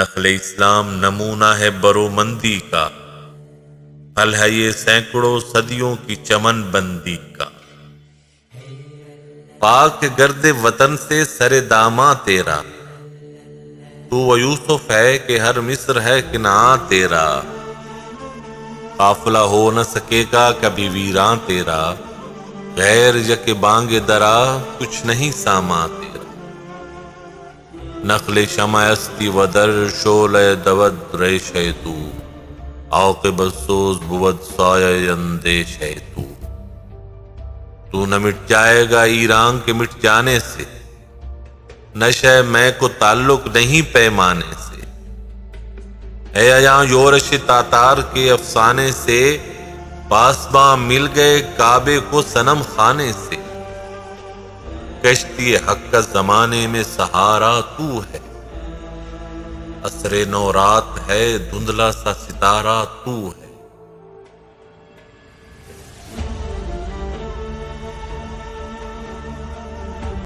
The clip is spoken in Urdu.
نخل اسلام نمونہ ہے برومندی کا، پھل ہے یہ سینکڑوں صدیوں کی چمن بندی کا۔ پاک گرد وطن سے سر داماں تیرا، تو وہ یوسف ہے کہ ہر مصر ہے کنعاں تیرا۔ قافلہ ہو نہ سکے گا کبھی ویراں تیرا، غیر یک بانگ درا کچھ نہیں ساماں تیرا۔ نخل شمع استی و در شعلہ دود ریشہ تو، عاقبت سوز بود سایہ اندیشہ تو۔ تو نہ مٹ جائے گا ایران کے مٹ جانے سے، نشہ میں کو تعلق نہیں پیمانے سے۔ اے ایاں یورش تاتار کے افسانے سے، پاسباں مل گئے کعبے کو صنم خانے سے۔ کشتی حق کا زمانے میں سہارا تو ہے، عصر نو رات ہے دھندلا سا ستارہ تو ہے۔